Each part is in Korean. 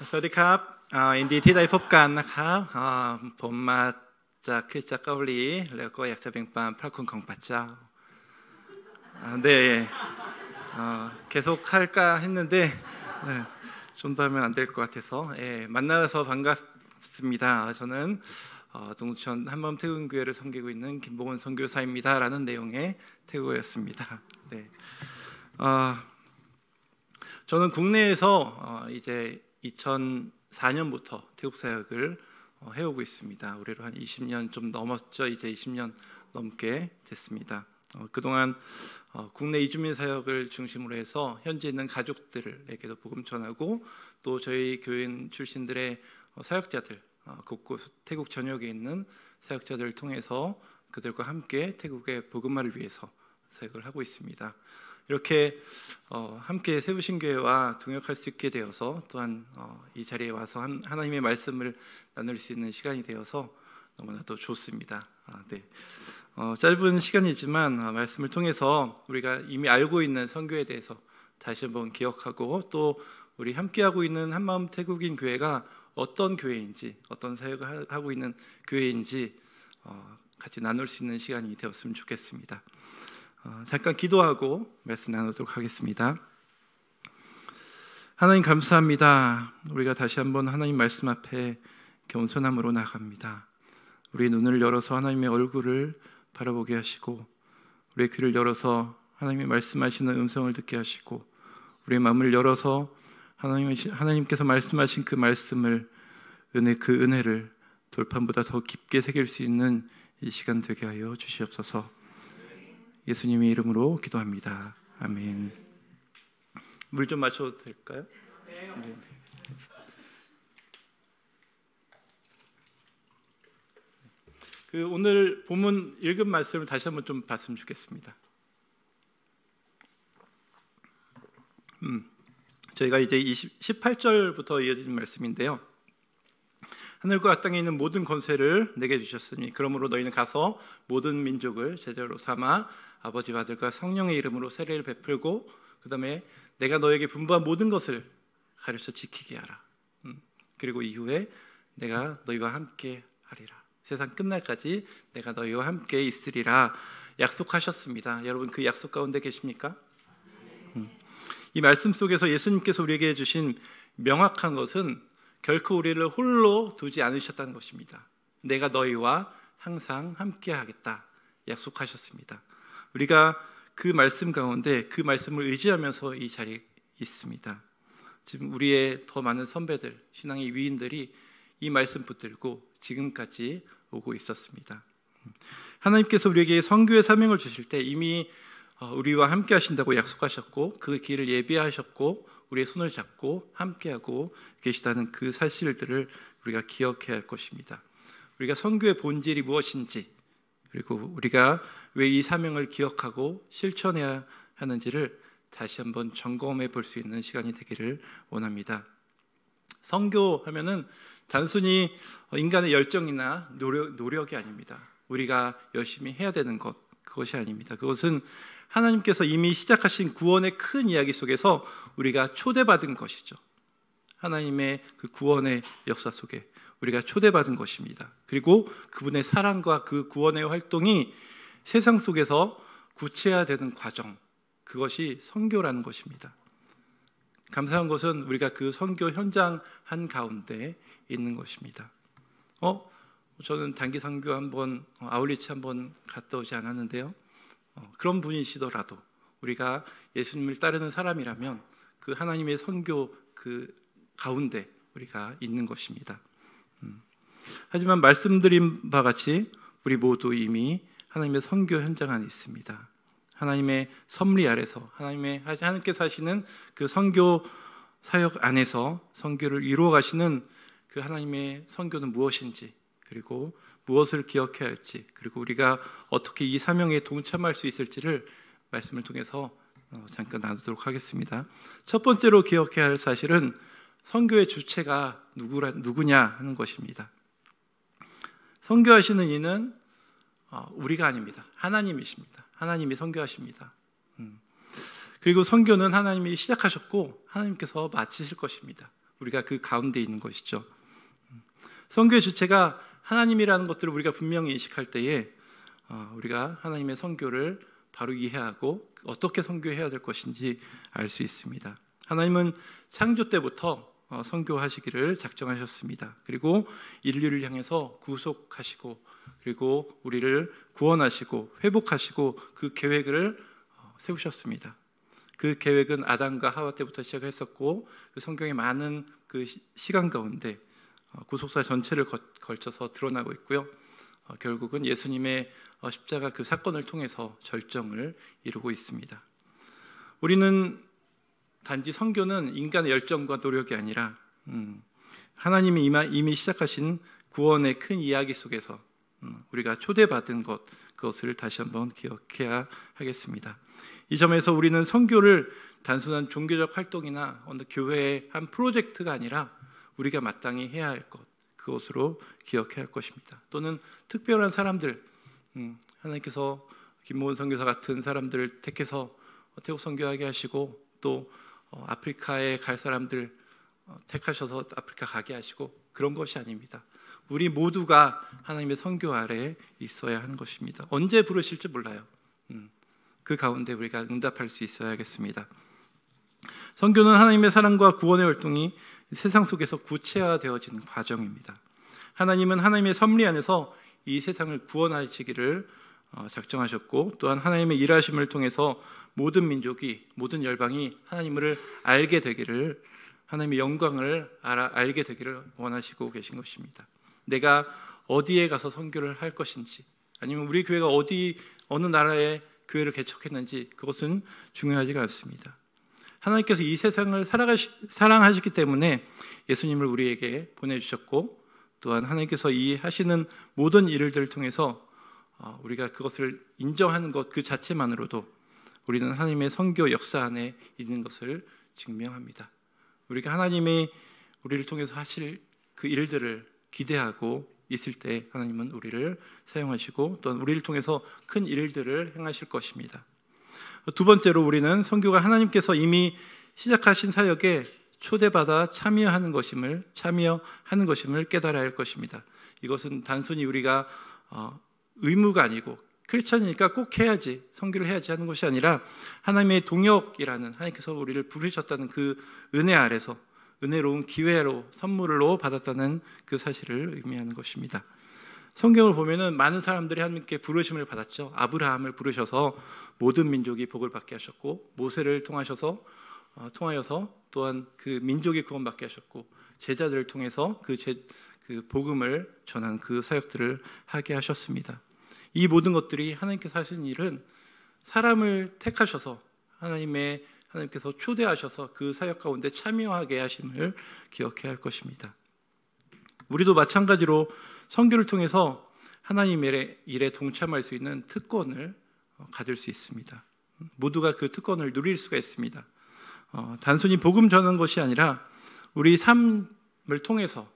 สวัสดีครับยินดีที่ได้พบกันนะครับผมมาจากคริสตจักรเกาหลีแล้วก็อยากจะแบ่งปันพระคุณของพระเจ้า네 계속 할까 했는데 좀 더 하면 안 될 것 같아서 만나서 반갑습니다. 저는 동천 한마음 태국교회를 섬기고 있는 김봉원 선교사입니다. 라는 내용의 태국어였습니다. 네. 저는 국내에서 이제 2004년부터 태국 사역을 해오고 있습니다. 올해로 한 20년 좀 넘었죠. 이제 20년 넘게 됐습니다. 그동안 국내 이주민 사역을 중심으로 해서 현재 있는 가족들에게도 복음 전하고 또 저희 교인 출신들의 사역자들 곳곳 태국 전역에 있는 사역자들을 통해서 그들과 함께 태국의 복음화를 위해서 사역을 하고 있습니다. 이렇게 함께 세우신 교회와 동역할 수 있게 되어서 또한 이 자리에 와서 하나님의 말씀을 나눌 수 있는 시간이 되어서 너무나도 좋습니다. 네. 짧은 시간이지만 말씀을 통해서 우리가 이미 알고 있는 선교에 대해서 다시 한번 기억하고 또 우리 함께하고 있는 한마음 태국인 교회가 어떤 교회인지 어떤 사역을 하고 있는 교회인지 같이 나눌 수 있는 시간이 되었으면 좋겠습니다. 잠깐 기도하고 말씀 나누도록 하겠습니다. 하나님 감사합니다. 우리가 다시 한번 하나님 말씀 앞에 겸손함으로 나갑니다. 우리의 눈을 열어서 하나님의 얼굴을 바라보게 하시고 우리의 귀를 열어서 하나님이 말씀하시는 음성을 듣게 하시고 우리의 마음을 열어서 하나님께서 말씀하신 그 말씀을 그 은혜를 돌판보다 더 깊게 새길 수 있는 이 시간 되게 하여 주시옵소서. 예수님의 이름으로 기도합니다. 아멘. 물 좀 마셔도 될까요? 네. 오늘 본문 읽은 말씀을 다시 한번 좀 봤으면 좋겠습니다. 저희가 이제 18절부터 이어진 말씀인데요. 하늘과 땅에 있는 모든 권세를 내게 주셨으니 그러므로 너희는 가서 모든 민족을 제자로 삼아 아버지와 아들과 성령의 이름으로 세례를 베풀고 그 다음에 내가 너에게 분부한 모든 것을 가르쳐 지키게 하라. 그리고 이후에 내가 너희와 함께 하리라. 세상 끝날까지 내가 너희와 함께 있으리라 약속하셨습니다. 여러분 그 약속 가운데 계십니까? 이 말씀 속에서 예수님께서 우리에게 주신 명확한 것은 결코 우리를 홀로 두지 않으셨다는 것입니다. 내가 너희와 항상 함께 하겠다 약속하셨습니다. 우리가 그 말씀 가운데 그 말씀을 의지하면서 이 자리에 있습니다. 지금 우리의 더 많은 선배들, 신앙의 위인들이 이 말씀 붙들고 지금까지 오고 있었습니다. 하나님께서 우리에게 선교의 사명을 주실 때 이미 우리와 함께 하신다고 약속하셨고 그 길을 예비하셨고 우리의 손을 잡고 함께하고 계시다는 그 사실들을 우리가 기억해야 할 것입니다. 우리가 선교의 본질이 무엇인지 그리고 우리가 왜 이 사명을 기억하고 실천해야 하는지를 다시 한번 점검해 볼 수 있는 시간이 되기를 원합니다. 선교하면은 단순히 인간의 열정이나 노력이 아닙니다. 우리가 열심히 해야 되는 것 그것이 아닙니다. 그것은 하나님께서 이미 시작하신 구원의 큰 이야기 속에서 우리가 초대받은 것이죠. 하나님의 그 구원의 역사 속에 우리가 초대받은 것입니다. 그리고 그분의 사랑과 그 구원의 활동이 세상 속에서 구체화되는 과정 그것이 선교라는 것입니다. 감사한 것은 우리가 그 선교 현장 한가운데 있는 것입니다. 저는 단기 선교 한번 아울리치 한번 갔다 오지 않았는데요. 그런 분이시더라도 우리가 예수님을 따르는 사람이라면 그 하나님의 선교 그 가운데 우리가 있는 것입니다. 하지만 말씀드린 바와 같이 우리 모두 이미 하나님의 선교 현장 안에 있습니다. 하나님의 섭리 아래서 하나님께서 하시는 그 선교 사역 안에서 선교를 이루어 가시는 그 하나님의 선교는 무엇인지 그리고 무엇을 기억해야 할지 그리고 우리가 어떻게 이 사명에 동참할 수 있을지를 말씀을 통해서 잠깐 나누도록 하겠습니다. 첫 번째로 기억해야 할 사실은 선교의 주체가 누구냐 하는 것입니다. 선교하시는 이는 우리가 아닙니다. 하나님이십니다. 하나님이 선교하십니다. 그리고 선교는 하나님이 시작하셨고 하나님께서 마치실 것입니다. 우리가 그 가운데 있는 것이죠. 선교의 주체가 하나님이라는 것들을 우리가 분명히 인식할 때에 우리가 하나님의 선교를 바로 이해하고 어떻게 선교해야 될 것인지 알 수 있습니다. 하나님은 창조 때부터 선교하시기를 작정하셨습니다. 그리고 인류를 향해서 구속하시고 그리고 우리를 구원하시고 회복하시고 그 계획을 세우셨습니다. 그 계획은 아담과 하와 때부터 시작했었고 그 성경의 많은 그 시간 가운데 구속사 전체를 걸쳐서 드러나고 있고요. 결국은 예수님의 십자가 그 사건을 통해서 절정을 이루고 있습니다. 우리는 단지 선교는 인간의 열정과 노력이 아니라 하나님이 이미 시작하신 구원의 큰 이야기 속에서 우리가 초대받은 그것을 다시 한번 기억해야 하겠습니다. 이 점에서 우리는 선교를 단순한 종교적 활동이나 어느 교회의 한 프로젝트가 아니라 우리가 마땅히 해야 할 것, 그것으로 기억해야 할 것입니다. 또는 특별한 사람들, 하나님께서 김모은 선교사 같은 사람들을 택해서 태국 선교하게 하시고 또 아프리카에 갈 사람들 택하셔서 아프리카 가게 하시고 그런 것이 아닙니다. 우리 모두가 하나님의 선교 아래에 있어야 하는 것입니다. 언제 부르실지 몰라요. 그 가운데 우리가 응답할 수 있어야겠습니다. 선교는 하나님의 사랑과 구원의 활동이 세상 속에서 구체화되어지는 과정입니다. 하나님은 하나님의 섭리 안에서 이 세상을 구원하시기를 작정하셨고 또한 하나님의 일하심을 통해서 모든 민족이 모든 열방이 하나님을 알게 되기를 하나님의 영광을 알게 되기를 원하시고 계신 것입니다. 내가 어디에 가서 선교를 할 것인지 아니면 우리 교회가 어느 나라에 교회를 개척했는지 그것은 중요하지가 않습니다. 하나님께서 이 세상을 사랑하시기 때문에 예수님을 우리에게 보내주셨고 또한 하나님께서 이 하시는 모든 일들을 통해서 우리가 그것을 인정하는 것 그 자체만으로도 우리는 하나님의 선교 역사 안에 있는 것을 증명합니다. 우리가 하나님이 우리를 통해서 하실 그 일들을 기대하고 있을 때 하나님은 우리를 사용하시고 또한 우리를 통해서 큰 일들을 행하실 것입니다. 두 번째로 우리는 선교가 하나님께서 이미 시작하신 사역에 초대받아 참여하는 것임을 깨달아야 할 것입니다. 이것은 단순히 우리가 의무가 아니고 크리스천이니까 꼭 해야지, 선교를 해야지 하는 것이 아니라 하나님의 동역이라는 하나님께서 우리를 부르셨다는 그 은혜 아래서 은혜로운 기회로 선물로 받았다는 그 사실을 의미하는 것입니다. 성경을 보면은 많은 사람들이 하나님께 부르심을 받았죠. 아브라함을 부르셔서 모든 민족이 복을 받게 하셨고 모세를 통하여서 또한 그 민족이 구원받게 하셨고 제자들을 통해서 그 복음을 전하는 그 사역들을 하게 하셨습니다. 이 모든 것들이 하나님께서 하신 일은 사람을 택하셔서 하나님께서 초대하셔서 그 사역 가운데 참여하게 하심을 기억해야 할 것입니다. 우리도 마찬가지로 선교를 통해서 하나님의 일에 동참할 수 있는 특권을 가질 수 있습니다. 모두가 그 특권을 누릴 수가 있습니다. 단순히 복음 전하는 것이 아니라 우리 삶을 통해서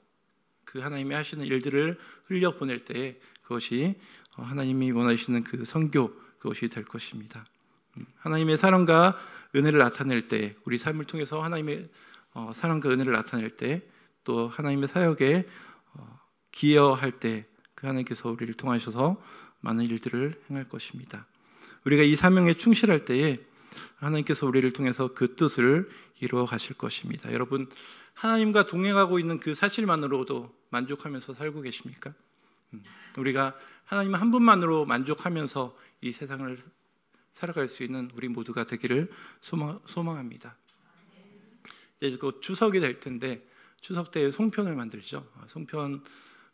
그 하나님이 하시는 일들을 흘려보낼 때에 그것이 하나님이 원하시는 그 선교 그것이 될 것입니다. 하나님의 사랑과 은혜를 나타낼 때 우리 삶을 통해서 하나님의 사랑과 은혜를 나타낼 때 또 하나님의 사역에 기여할 때 그 하나님께서 우리를 통하셔서 많은 일들을 행할 것입니다. 우리가 이 사명에 충실할 때에 하나님께서 우리를 통해서 그 뜻을 이루어 가실 것입니다. 여러분 하나님과 동행하고 있는 그 사실만으로도 만족하면서 살고 계십니까? 우리가 하나님 한 분만으로 만족하면서 이 세상을 살아갈 수 있는 우리 모두가 되기를 소망합니다. 이제 곧 추석이 될 텐데 추석 때 송편을 만들죠. 송편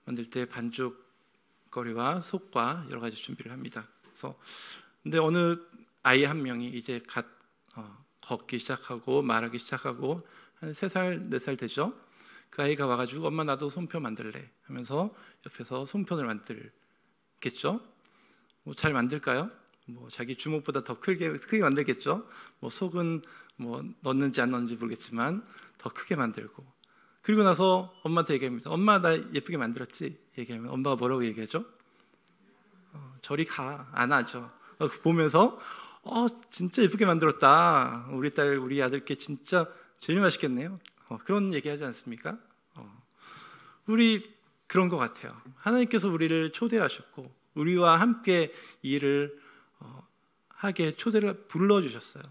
만들 때 반죽거리와 속과 여러 가지 준비를 합니다. 근데 어느 아이 한 명이 이제 걷기 시작하고 말하기 시작하고 한 3살, 4살 되죠. 그 아이가 와가지고 엄마 나도 송편 만들래 하면서 옆에서 송편을 만들겠죠. 잘 만들까요? 자기 주먹보다 더 크게 만들겠죠. 속은 넣는지 안 넣는지 모르겠지만 더 크게 만들고 그리고 나서 엄마한테 얘기합니다. 엄마 나 예쁘게 만들었지? 얘기하면 엄마가 뭐라고 얘기하죠? 저리 가. 안 하죠. 보면서 진짜 예쁘게 만들었다. 우리 아들께 진짜 제일 맛있겠네요. 그런 얘기하지 않습니까? 우리 그런 것 같아요. 하나님께서 우리를 초대하셨고 우리와 함께 일을 하게 초대를 불러주셨어요.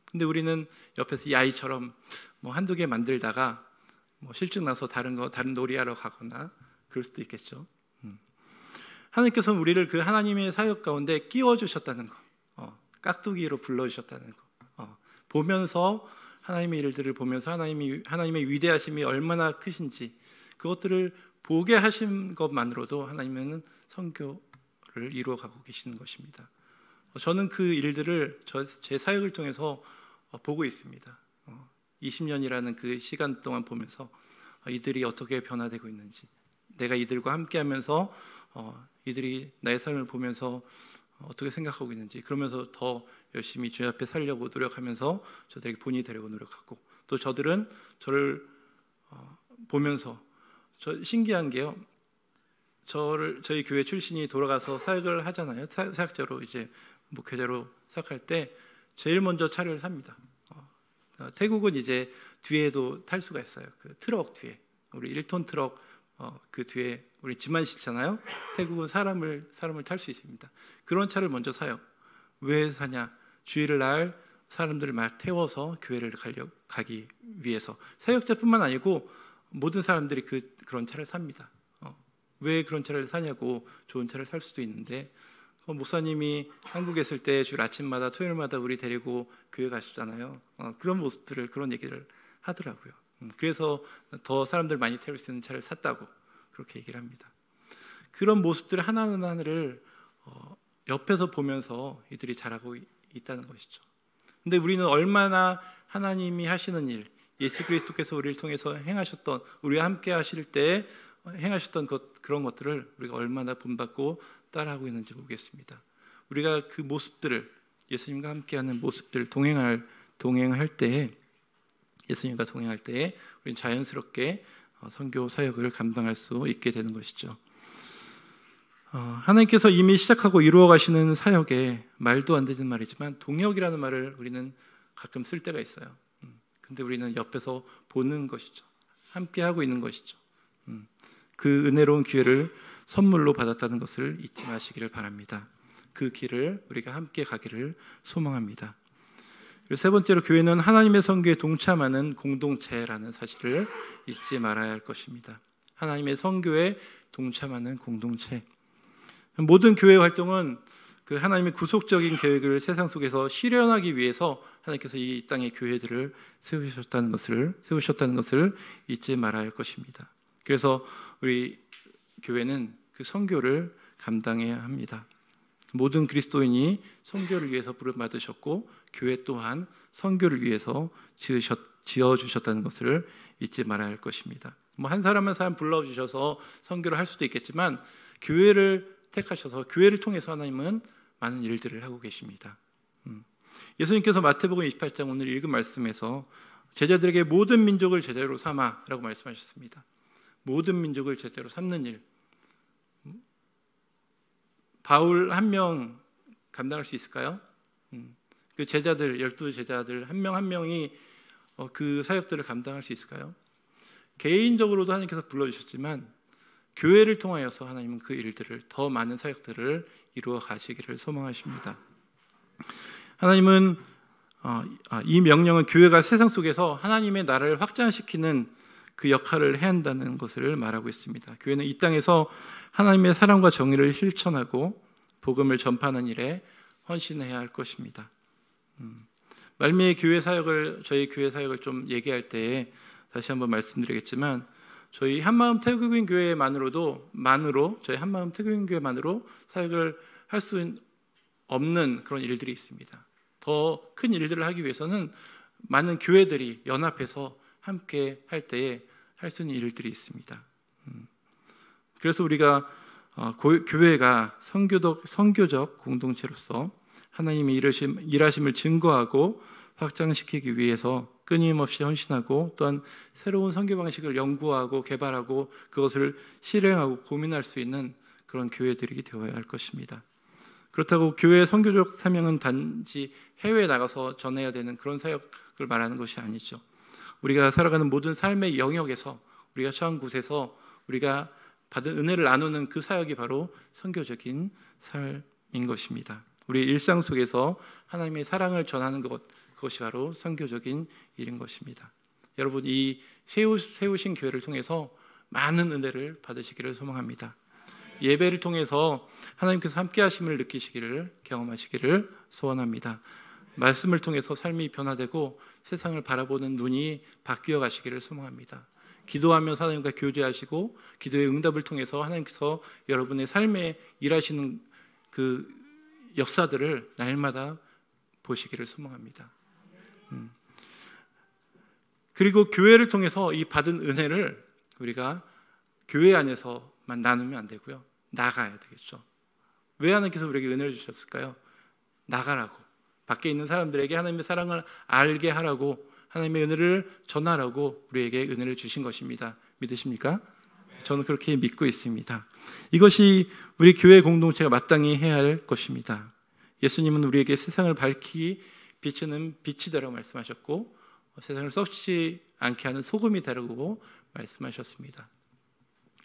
근데 우리는 옆에서 이 아이처럼 뭐 한두 개 만들다가 뭐 실증 나서 다른 놀이하러 가거나 그럴 수도 있겠죠. 하나님께서는 우리를 그 하나님의 사역 가운데 끼워주셨다는 것, 깍두기로 불러주셨다는 것, 보면서 하나님의 일들을 보면서 하나님의 위대하심이 얼마나 크신지 그것들을 보게 하신 것만으로도 하나님은 선교를 이루어가고 계시는 것입니다. 저는 그 일들을 제 사역을 통해서 보고 있습니다. 20년이라는 그 시간 동안 보면서 이들이 어떻게 변화되고 있는지, 내가 이들과 함께하면서 이들이 나의 삶을 보면서 어떻게 생각하고 있는지, 그러면서 더 열심히 주님 앞에 살려고 노력하면서 저들에게 본이 되려고 노력하고, 또 저들은 저를 보면서 신기한 게요. 저희 교회 출신이 돌아가서 사역을 하잖아요. 사역자로 이제 목회자로 사역할 때 제일 먼저 차를 삽니다. 태국은 이제 뒤에도 탈 수가 있어요. 그 트럭 뒤에, 우리 1톤 트럭 그 뒤에 우리 짐만 싣잖아요. 태국은 사람을 탈 수 있습니다. 그런 차를 먼저 사요. 왜 사냐? 주일을 날 사람들을 막 태워서 교회를 가기 위해서. 사역자뿐만 아니고 모든 사람들이 그런 차를 삽니다. 왜 그런 차를 사냐고. 좋은 차를 살 수도 있는데, 목사님이 한국에 있을 때 주일 아침마다 토요일마다 우리 데리고 교회 가시잖아요. 그런 모습들을, 그런 얘기를 하더라고요. 그래서 더 사람들 많이 태울 수 있는 차를 샀다고 그렇게 얘기를 합니다. 그런 모습들 하나하나를 옆에서 보면서 이들이 자라고 있다는 것이죠. 근데 우리는 얼마나 하나님이 하시는 일, 예수 그리스도께서 우리를 통해서 행하셨던, 우리와 함께 하실 때 행하셨던 그런 것들을 우리가 얼마나 본받고 따라하고 있는지 보겠습니다. 우리가 그 모습들을, 예수님과 함께하는 모습들, 동행할 때에, 예수님과 동행할 때에 우리는 자연스럽게 선교 사역을 감당할 수 있게 되는 것이죠. 하나님께서 이미 시작하고 이루어 가시는 사역에, 말도 안 되는 말이지만 동역이라는 말을 우리는 가끔 쓸 때가 있어요. 근데 우리는 옆에서 보는 것이죠. 함께 하고 있는 것이죠. 그 은혜로운 기회를 선물로 받았다는 것을 잊지 마시기를 바랍니다. 그 길을 우리가 함께 가기를 소망합니다. 그리고 세 번째로, 교회는 하나님의 선교에 동참하는 공동체라는 사실을 잊지 말아야 할 것입니다. 하나님의 선교에 동참하는 공동체. 모든 교회 활동은 그 하나님의 구속적인 계획을 세상 속에서 실현하기 위해서 하나님께서 이 땅의 교회들을 세우셨다는 것을 잊지 말아야 할 것입니다. 그래서 우리 교회는 그 선교를 감당해야 합니다. 모든 그리스도인이 선교를 위해서 부름받으셨고, 교회 또한 선교를 위해서 지어주셨다는 것을 잊지 말아야 할 것입니다. 한 사람 한 사람 불러주셔서 선교를 할 수도 있겠지만, 교회를 택하셔서 교회를 통해서 하나님은 많은 일들을 하고 계십니다. 예수님께서 마태복음 28장 오늘 읽은 말씀에서 제자들에게 모든 민족을 제자로 삼아라고 말씀하셨습니다. 모든 민족을 제자로 삼는 일. 바울 한 명 감당할 수 있을까요? 그 제자들, 12제자들 한 명 한 명이 그 사역들을 감당할 수 있을까요? 개인적으로도 하나님께서 불러주셨지만 교회를 통하여서 하나님은 그 일들을, 더 많은 사역들을 이루어 가시기를 소망하십니다. 하나님은 이 명령은 교회가 세상 속에서 하나님의 나라를 확장시키는 그 역할을 해야 한다는 것을 말하고 있습니다. 교회는 이 땅에서 하나님의 사랑과 정의를 실천하고 복음을 전파하는 일에 헌신해야 할 것입니다. 말미에 저희 교회 사역을 좀 얘기할 때에 다시 한번 말씀드리겠지만, 저희 한마음 태국인 교회만으로 저희 한마음 태국인 교회만으로 사역을 할 수 없는 그런 일들이 있습니다. 더 큰 일들을 하기 위해서는 많은 교회들이 연합해서 함께 할 때에 할 수 있는 일들이 있습니다. 그래서 우리가 교회가 선교적 공동체로서 하나님의 일하심을 증거하고 확장시키기 위해서 끊임없이 헌신하고, 또한 새로운 선교 방식을 연구하고 개발하고 그것을 실행하고 고민할 수 있는 그런 교회들이 되어야 할 것입니다. 그렇다고 교회의 선교적 사명은 단지 해외에 나가서 전해야 되는 그런 사역을 말하는 것이 아니죠. 우리가 살아가는 모든 삶의 영역에서 우리가 처한 곳에서 우리가 받은 은혜를 나누는 그 사역이 바로 선교적인 삶인 것입니다. 우리 일상 속에서 하나님의 사랑을 전하는 그것이 바로 선교적인 일인 것입니다. 여러분, 이 세우신 교회를 통해서 많은 은혜를 받으시기를 소망합니다. 예배를 통해서 하나님께서 함께 하심을 느끼시기를, 경험하시기를 소원합니다. 말씀을 통해서 삶이 변화되고 세상을 바라보는 눈이 바뀌어 가시기를 소망합니다. 기도하며 하나님과 교제하시고 기도의 응답을 통해서 하나님께서 여러분의 삶에 일하시는 그 역사들을 날마다 보시기를 소망합니다. 그리고 교회를 통해서 이 받은 은혜를 우리가 교회 안에서만 나누면 안 되고요, 나가야 되겠죠. 왜 하나님께서 우리에게 은혜를 주셨을까요? 나가라고, 밖에 있는 사람들에게 하나님의 사랑을 알게 하라고, 하나님의 은혜를 전하라고 우리에게 은혜를 주신 것입니다. 믿으십니까? 저는 그렇게 믿고 있습니다. 이것이 우리 교회 공동체가 마땅히 해야 할 것입니다. 예수님은 우리에게 세상을 밝히 비추는 빛이 되라고 말씀하셨고, 세상을 썩지 않게 하는 소금이 되라고 말씀하셨습니다.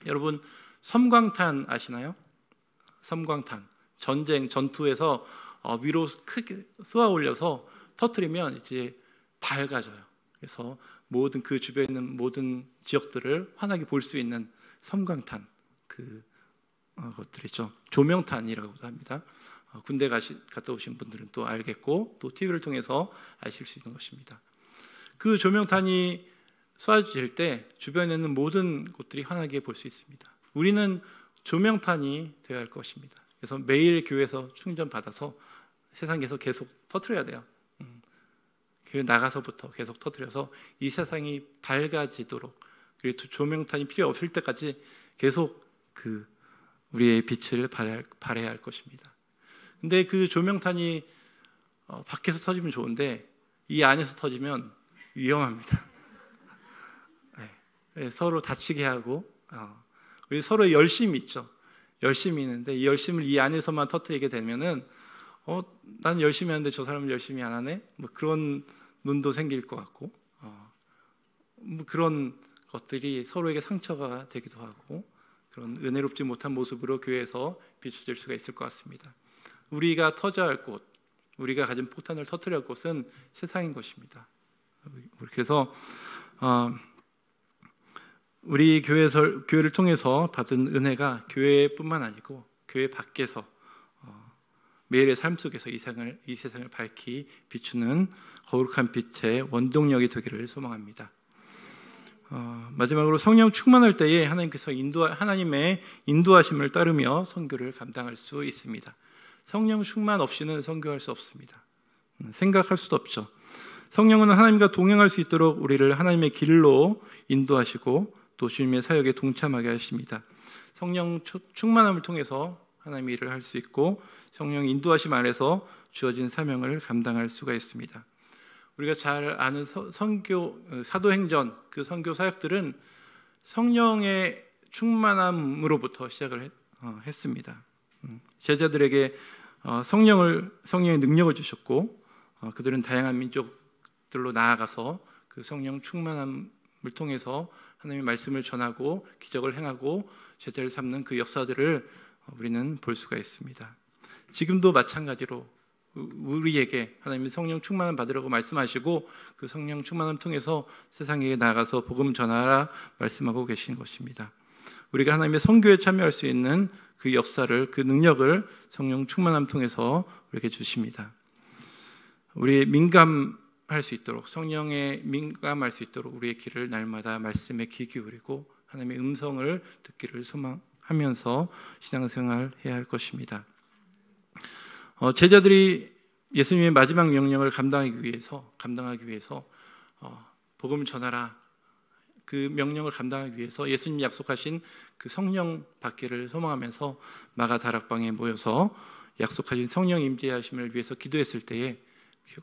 여러분, 섬광탄 아시나요? 섬광탄, 전투에서 위로 크게 쏘아 올려서 터뜨리면 이제 밝아져요. 그래서 모든 그 주변에 있는 모든 지역들을 환하게 볼 수 있는 섬광탄, 것들이죠. 조명탄이라고도 합니다. 군대 갔다 오신 분들은 또 알겠고, 또 TV를 통해서 아실 수 있는 것입니다. 그 조명탄이 쏴질 때 주변에 있는 모든 곳들이 환하게 볼 수 있습니다. 우리는 조명탄이 되어야 할 것입니다. 그래서 매일 교회에서 충전받아서 세상에서 계속 터뜨려야 돼요. 교회 나가서부터 계속 터뜨려서 이 세상이 밝아지도록, 그리고 조명탄이 필요 없을 때까지 계속 우리의 빛을 발해야 할 것입니다. 근데 그 조명탄이 밖에서 터지면 좋은데 이 안에서 터지면 위험합니다. 네, 서로 다치게 하고, 우리 서로 열심이 있죠. 열심이 있는데 이 열심을 이 안에서만 터뜨리게 되면은 난 열심히 하는데 저 사람은 열심히 안 하네? 뭐 그런 눈도 생길 것 같고, 뭐 그런 것들이 서로에게 상처가 되기도 하고, 그런 은혜롭지 못한 모습으로 교회에서 비춰질 수가 있을 것 같습니다. 우리가 터져야 할 곳, 우리가 가진 폭탄을 터뜨려야 할 곳은 세상인 것입니다. 그래서 우리 교회를 통해서 받은 은혜가 교회뿐만 아니고 교회 밖에서 매일의 삶 속에서 이 세상을 밝히 비추는 거룩한 빛의 원동력이 되기를 소망합니다. 마지막으로 성령 충만할 때에 하나님의 인도하심을 따르며 선교를 감당할 수 있습니다. 성령 충만 없이는 선교할 수 없습니다. 생각할 수도 없죠. 성령은 하나님과 동행할 수 있도록 우리를 하나님의 길로 인도하시고 또 주님의 사역에 동참하게 하십니다. 성령 충만함을 통해서 하나님의 일을 할 수 있고, 성령 인도하심 안에서 주어진 사명을 감당할 수가 있습니다. 우리가 잘 아는 사도행전, 그 선교 사역들은 성령의 충만함으로부터 시작을 했습니다. 제자들에게 성령의 능력을 주셨고, 그들은 다양한 민족들로 나아가서 그 성령 충만함을 통해서 하나님의 말씀을 전하고 기적을 행하고 제자를 삼는 그 역사들을 우리는 볼 수가 있습니다. 지금도 마찬가지로 우리에게 하나님의 성령 충만함 받으라고 말씀하시고, 그 성령 충만함 통해서 세상에 나가서 복음 전하라 말씀하고 계신 것입니다. 우리가 하나님의 선교에 참여할 수 있는 그 역사를, 그 능력을 성령 충만함 통해서 우리에게 주십니다. 우리 민감할 수 있도록, 성령에 민감할 수 있도록 우리의 귀를 날마다 말씀에 귀 기울이고 하나님의 음성을 듣기를 소망하면서 신앙생활 해야 할 것입니다. 제자들이 예수님의 마지막 명령을 감당하기 위해서 복음을 전하라, 그 명령을 감당하기 위해서 예수님이 약속하신 그 성령 받기를 소망하면서 마가 다락방에 모여서 약속하신 성령 임재하심을 위해서 기도했을 때에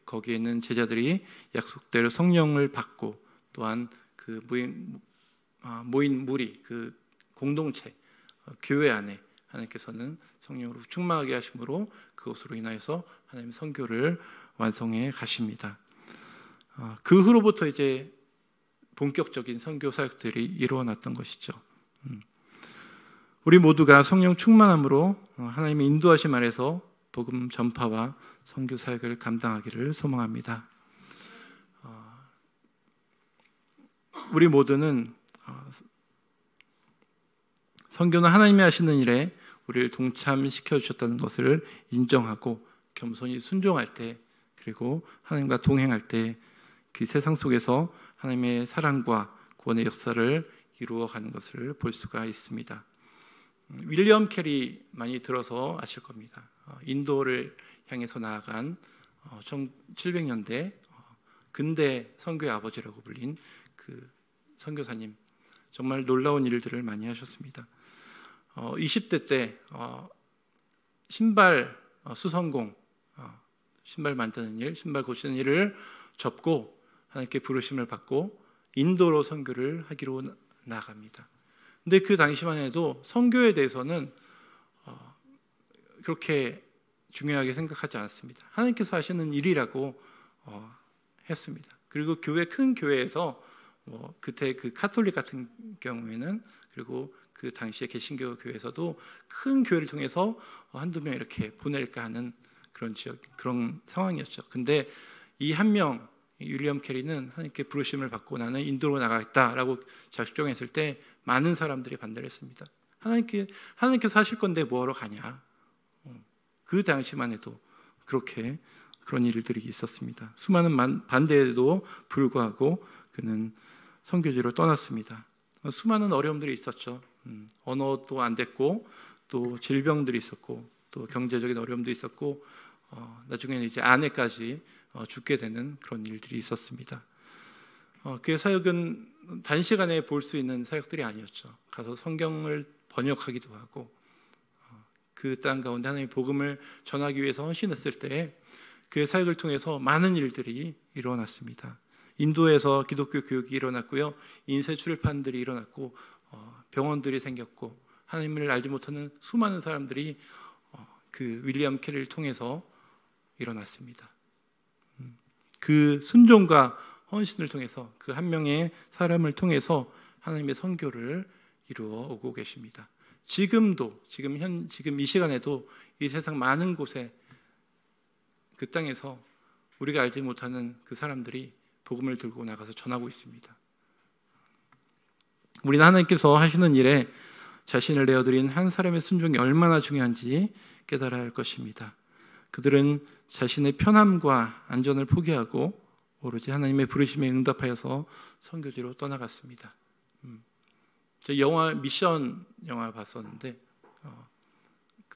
거기에 있는 제자들이 약속대로 성령을 받고, 또한 그 모인 무리, 그 공동체, 교회 안에 하나님께서는 성령으로 충만하게 하심으로 그것으로 인하여서 하나님의 선교를 완성해 가십니다. 그 후로부터 이제 본격적인 선교 사역들이 이루어났던 것이죠. 우리 모두가 성령 충만함으로 하나님의 인도하심 아래서 복음 전파와 선교 사역을 감당하기를 소망합니다. 우리 모두는 선교는 하나님이 하시는 일에 우리를 동참시켜 주셨다는 것을 인정하고 겸손히 순종할 때, 그리고 하나님과 동행할 때 그 세상 속에서 하나님의 사랑과 구원의 역사를 이루어가는 것을 볼 수가 있습니다. 윌리엄 캐리 많이 들어서 아실 겁니다. 인도를 향해서 나아간 1700년대 근대 선교의 아버지라고 불린 그 선교사님, 정말 놀라운 일들을 많이 하셨습니다. 20대 때 신발 수성공, 신발 만드는 일, 신발 고치는 일을 접고 하나님께 부르심을 받고 인도로 선교를 하기로 나갑니다. 근데 그 당시만 해도 선교에 대해서는 그렇게 중요하게 생각하지 않았습니다. 하나님께서 하시는 일이라고 했습니다. 그리고 큰 교회에서 그때 그 카톨릭 같은 경우에는, 그리고 그 당시에 개신교 교회에서도 큰 교회를 통해서 한두 명 이렇게 보낼까 하는 그런 상황이었죠. 근데 이 한 명, 윌리엄 캐리는 하나님께 부르심을 받고 나는 인도로 나가겠다라고 작정했을 때 많은 사람들이 반대를 했습니다. 하나님께서 하실 건데 뭐하러 가냐. 그 당시만 해도 그런 일들이 있었습니다. 수많은 반대에도 불구하고 그는 선교지로 떠났습니다. 수많은 어려움들이 있었죠. 언어도 안 됐고, 또 질병들이 있었고, 또 경제적인 어려움도 있었고, 나중에는 이제 아내까지 죽게 되는 그런 일들이 있었습니다. 그의 사역은 단시간에 볼 수 있는 사역들이 아니었죠. 가서 성경을 번역하기도 하고, 그 땅 가운데 하나님의 복음을 전하기 위해서 헌신했을 때 그의 사역을 통해서 많은 일들이 일어났습니다. 인도에서 기독교 교육이 일어났고요, 인쇄 출판들이 일어났고, 병원들이 생겼고, 하나님을 알지 못하는 수많은 사람들이 그 윌리엄 캐리를 통해서 일어났습니다. 그 순종과 헌신을 통해서, 그 한 명의 사람을 통해서 하나님의 선교를 이루어 오고 계십니다. 지금 이 시간에도 이 세상 많은 곳에, 그 땅에서 우리가 알지 못하는 그 사람들이 복음을 들고 나가서 전하고 있습니다. 우리는 하나님께서 하시는 일에 자신을 내어드린 한 사람의 순종이 얼마나 중요한지 깨달아야 할 것입니다. 그들은 자신의 편함과 안전을 포기하고 오로지 하나님의 부르심에 응답하여서 선교지로 떠나갔습니다. 저 미션 영화 봤었는데,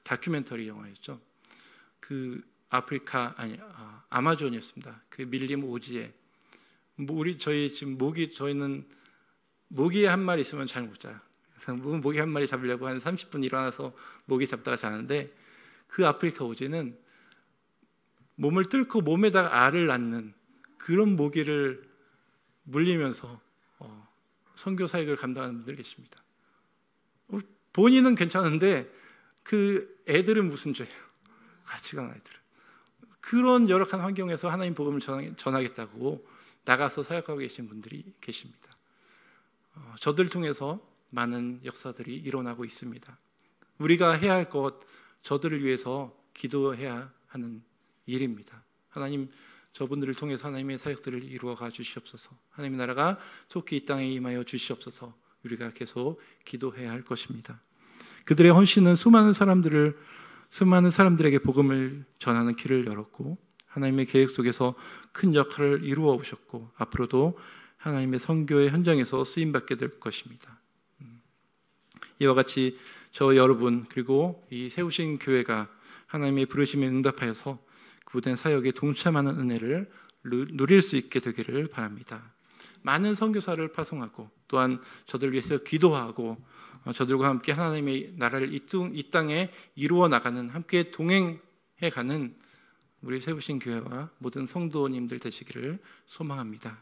다큐멘터리 영화였죠. 그 아마존이었습니다. 그 밀림 오지에 저희는 모기 한 마리 있으면 잘 못 자요. 모기 한 마리 잡으려고 한 30분 일어나서 모기 잡다가 자는데, 그 아프리카 오지는 몸을 뚫고 몸에다가 알을 낳는 그런 모기를 물리면서 선교 사역을 감당하는 분들 계십니다. 본인은 괜찮은데 그 애들은 무슨 죄예요? 같이 간 아이들은. 그런 열악한 환경에서 하나님 복음을 전하겠다고 나가서 사역하고 계신 분들이 계십니다. 저들 통해서 많은 역사들이 일어나고 있습니다. 우리가 해야 할 것, 저들을 위해서 기도해야 하는 일입니다. 하나님, 저분들을 통해서 하나님의 사역들을 이루어가 주시옵소서. 하나님의 나라가 속히 이 땅에 임하여 주시옵소서. 우리가 계속 기도해야 할 것입니다. 그들의 헌신은 수많은 사람들에게 복음을 전하는 길을 열었고, 하나님의 계획 속에서 큰 역할을 이루어 오셨고, 앞으로도 하나님의 선교의 현장에서 쓰임받게 될 것입니다. 이와 같이 저 여러분, 그리고 이 세우신 교회가 하나님의 부르심에 응답하여서 그분의 사역에 동참하는 은혜를 누릴 수 있게 되기를 바랍니다. 많은 선교사를 파송하고, 또한 저들 위해서 기도하고, 저들과 함께 하나님의 나라를 이 땅에 이루어 나가는, 함께 동행해가는 우리 세우신 교회와 모든 성도님들 되시기를 소망합니다.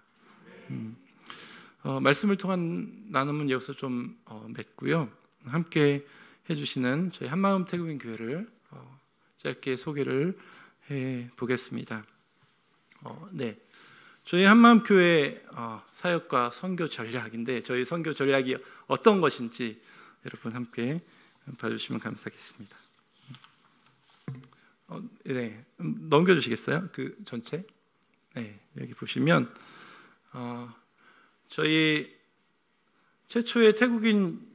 말씀을 통한 나눔은 여기서 좀 맺고요. 함께 해주시는 저희 한마음 태국인 교회를 짧게 소개를 해 보겠습니다. 저희 한마음교회 사역과 선교 전략인데 저희 선교 전략이 어떤 것인지 여러분 함께 봐주시면 감사하겠습니다. 네, 넘겨주시겠어요? 그 전체? 네, 여기 보시면 저희 최초의 태국인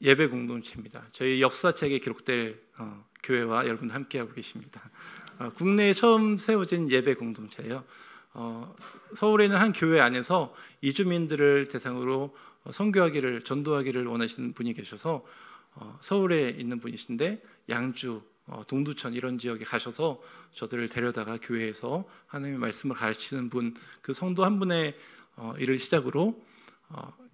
예배 공동체입니다. 저희 역사책에 기록될 교회와 여러분 함께하고 계십니다. 국내에 처음 세워진 예배 공동체예요. 서울에 있는 한 교회 안에서 이주민들을 대상으로 선교하기를, 전도하기를 원하시는 분이 계셔서 서울에 있는 분이신데 양주, 동두천 이런 지역에 가셔서 저들을 데려다가 교회에서 하나님의 말씀을 가르치는 분, 그 성도 한 분의 일을 시작으로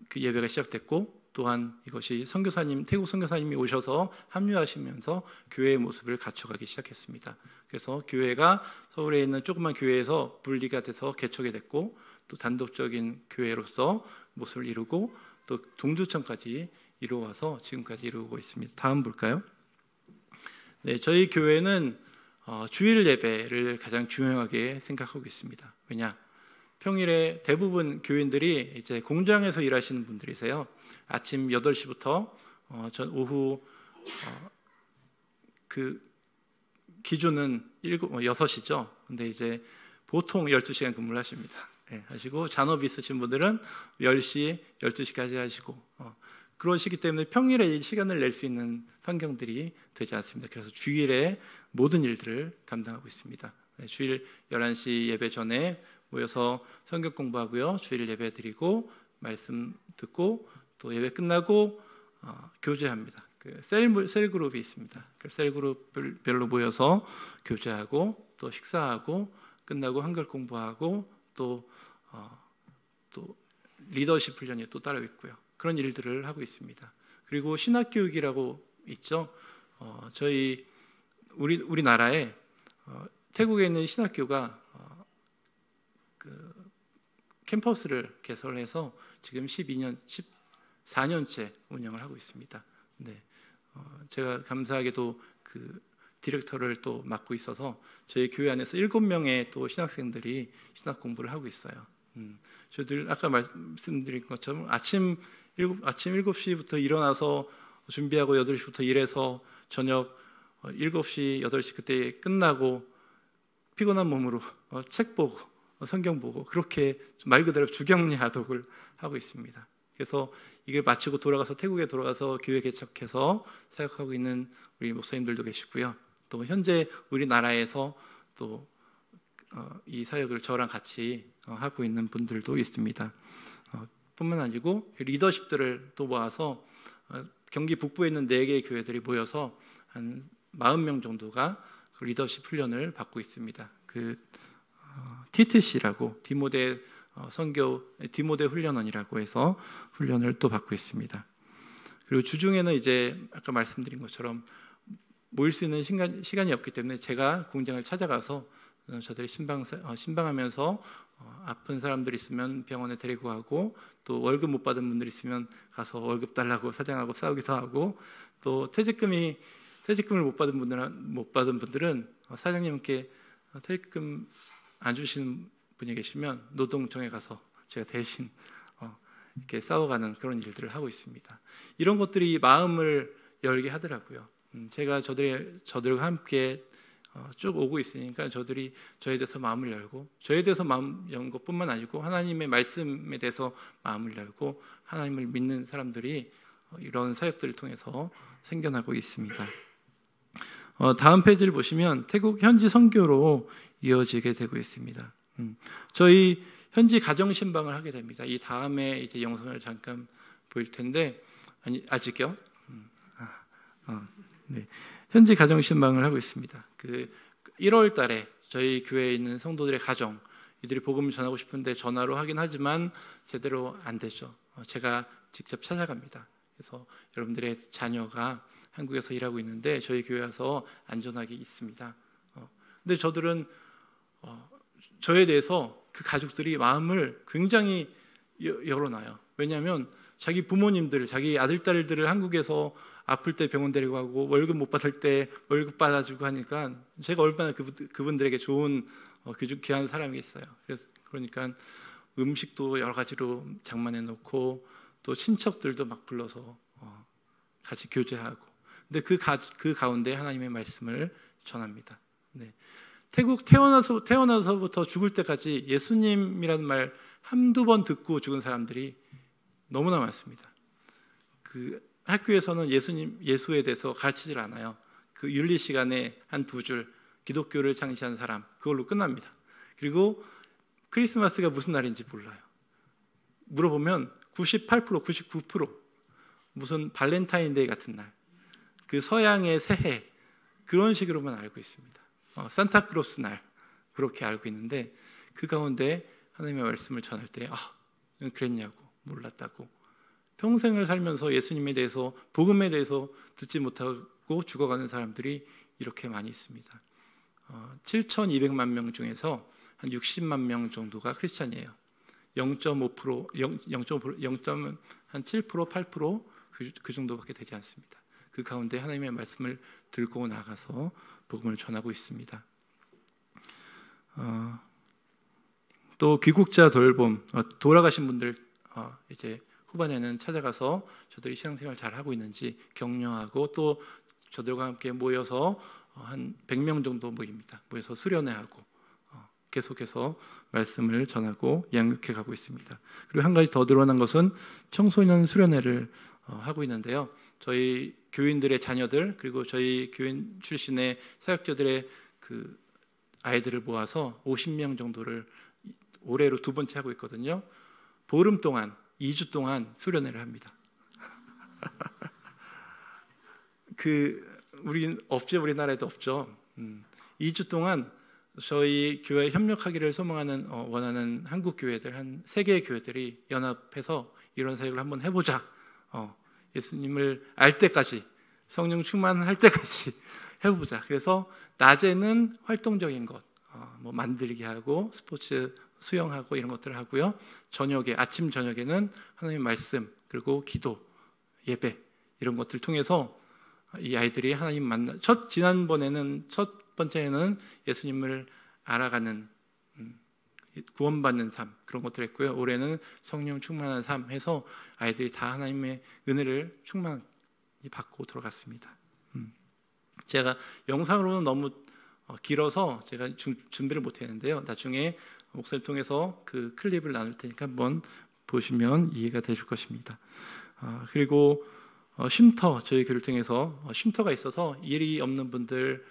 그 예배가 시작됐고, 또한 이것이 선교사님, 태국 선교사님이 오셔서 합류하시면서 교회의 모습을 갖춰가기 시작했습니다. 그래서 교회가 서울에 있는 조그만 교회에서 분리가 돼서 개척이 됐고, 또 단독적인 교회로서 모습을 이루고, 또 동두천까지 이루어와서 지금까지 이루고 있습니다. 다음 볼까요? 네, 저희 교회는 주일 예배를 가장 중요하게 생각하고 있습니다. 왜냐? 평일에 대부분 교인들이 이제 공장에서 일하시는 분들이세요. 아침 8시부터 전 오후 그 기준은 6시죠. 근데 이제 보통 12시간 근무를 하십니다. 네, 하시고 잔업 있으신 분들은 10시, 12시까지 하시고 그러시기 때문에 평일에 시간을 낼 수 있는 환경들이 되지 않습니다. 그래서 주일에 모든 일들을 감당하고 있습니다. 네, 주일 11시 예배 전에 모여서 성경 공부하고요. 주일 예배 드리고 말씀 듣고 또 예배 끝나고 교제합니다. 그 셀 그룹이 있습니다. 그 셀 그룹별로 모여서 교제하고 또 식사하고 끝나고 한글 공부하고 또 리더십 훈련이 또 따로 있고요. 그런 일들을 하고 있습니다. 그리고 신학 교육이라고 있죠. 저희 우리나라에 태국에 있는 신학교가 그 캠퍼스를 개설해서 지금 14년째 운영을 하고 있습니다. 네, 제가 감사하게도 그 디렉터를 또 맡고 있어서 저희 교회 안에서 7명의 또 신학생들이 신학 공부를 하고 있어요. 저희들 아까 말씀드린 것처럼 아침 7시부터 일어나서 준비하고 8시부터 일해서 저녁 7시, 8시 그때 끝나고 피곤한 몸으로 책 보고 성경 보고 그렇게 말 그대로 주경야독을 하고 있습니다. 그래서 이게 마치고 돌아가서 태국에 돌아가서 교회 개척해서 사역하고 있는 우리 목사님들도 계시고요. 또 현재 우리나라에서 또 이 사역을 저랑 같이 하고 있는 분들도 있습니다. 뿐만 아니고 리더십들을 또 모아서 경기 북부에 있는 4개의 교회들이 모여서 한 40명 정도가 그 리더십 훈련을 받고 있습니다. 그 TTC라고 디모데 디모데 훈련원이라고 해서 훈련을 또 받고 있습니다. 그리고 주중에는 이제 아까 말씀드린 것처럼 모일 수 있는 시간이 없기 때문에 제가 공장을 찾아가서 저들이 신방하면서 아픈 사람들 있으면 병원에 데리고 가고 또 월급 못 받은 분들 있으면 가서 월급 달라고 사장하고 싸우기도 하고 또 퇴직금을 못 받은 분들은 사장님께 퇴직금 안 주시는 분이 계시면 노동청에 가서 제가 대신 이렇게 싸워가는 그런 일들을 하고 있습니다. 이런 것들이 마음을 열게 하더라고요. 제가 저들과 함께 쭉 오고 있으니까 저들이 저에 대해서 마음을 열고 저에 대해서 마음 연 것뿐만 아니고 하나님의 말씀에 대해서 마음을 열고 하나님을 믿는 사람들이 이런 사역들을 통해서 생겨나고 있습니다. 다음 페이지를 보시면 태국 현지 선교로 이어지게 되고 있습니다. 저희 현지 가정 신방을 하게 됩니다. 이 다음에 이제 영상을 잠깐 보일 텐데 아직요? 네. 현지 가정 신방을 하고 있습니다. 그 1월 달에 저희 교회에 있는 성도들의 가정 이들이 복음을 전하고 싶은데 전화로 하긴 하지만 제대로 안 되죠. 제가 직접 찾아갑니다. 그래서 여러분들의 자녀가 한국에서 일하고 있는데 저희 교회 와서 안전하게 있습니다. 근데 저들은 저에 대해서 그 가족들이 마음을 굉장히 열어놔요. 왜냐하면 자기 부모님들, 자기 아들, 딸들을 한국에서 아플 때 병원 데리고 가고 월급 못 받을 때 월급 받아주고 하니까 제가 얼마나 그분들에게 좋은 귀한 사람이 있어요. 그러니까 음식도 여러 가지로 장만해 놓고 또 친척들도 막 불러서 같이 교제하고, 근데 그 가운데 하나님의 말씀을 전합니다. 네. 태국 태어나서부터 죽을 때까지 예수님이라는 말 한두 번 듣고 죽은 사람들이 너무나 많습니다. 그 학교에서는 예수에 대해서 가르치질 않아요. 그 윤리 시간에 한 2줄 기독교를 창시한 사람, 그걸로 끝납니다. 그리고 크리스마스가 무슨 날인지 몰라요. 물어보면 98%, 99% 무슨 발렌타인데이 같은 날, 그 서양의 새해, 그런 식으로만 알고 있습니다. 산타크로스 날, 그렇게 알고 있는데, 그 가운데 하나님의 말씀을 전할 때 그랬냐고, 몰랐다고, 평생을 살면서 예수님에 대해서, 복음에 대해서 듣지 못하고 죽어가는 사람들이 이렇게 많이 있습니다. 7,200만 명 중에서 한 60만 명 정도가 크리스찬이에요. 0.5%, 0.5%, 한 7%, 8% 그 정도밖에 되지 않습니다. 그 가운데 하나님의 말씀을 들고 나가서 복음을 전하고 있습니다. 또 귀국자 돌봄, 돌아가신 분들 이제 후반에는 찾아가서 저들이 신앙생활 잘 하고 있는지 격려하고, 또 저들과 함께 모여서 한 100명 정도 모입니다. 모여서 수련회하고 계속해서 말씀을 전하고 양육해 가고 있습니다. 그리고 한 가지 더 늘어난 것은 청소년 수련회를 하고 있는데요. 저희 교인들의 자녀들, 그리고 저희 교인 출신의 사역자들의 그 아이들을 모아서 50명 정도를 올해로 2번째 하고 있거든요. 보름 동안 2주 동안 수련회를 합니다. 우리나라에도 없죠. 2주 동안 저희 교회 협력하기를 소망하는 원하는 한국 교회들, 한 3개의 교회들이 연합해서 이런 사역을 한번 해보자. 예수님을 알 때까지, 성령 충만할 때까지 해보자. 그래서 낮에는 활동적인 것, 뭐 만들기 하고 스포츠, 수영하고 이런 것들을 하고요. 아침 저녁에는 하나님의 말씀, 그리고 기도, 예배, 이런 것들을 통해서 이 아이들이 하나님 지난번에는 첫 번째는 예수님을 알아가는, 구원받는 삶, 그런 것들을 했고요. 올해는 성령 충만한 삶 해서 아이들이 다 하나님의 은혜를 충만히 받고 들어갔습니다. 제가 영상으로는 너무 길어서 제가 준비를 못했는데요. 나중에 목사님 통해서 그 클립을 나눌 테니까 한번 보시면 이해가 되실 것입니다. 그리고 쉼터, 저희 교회를 통해서 쉼터가 있어서 일이 없는 분들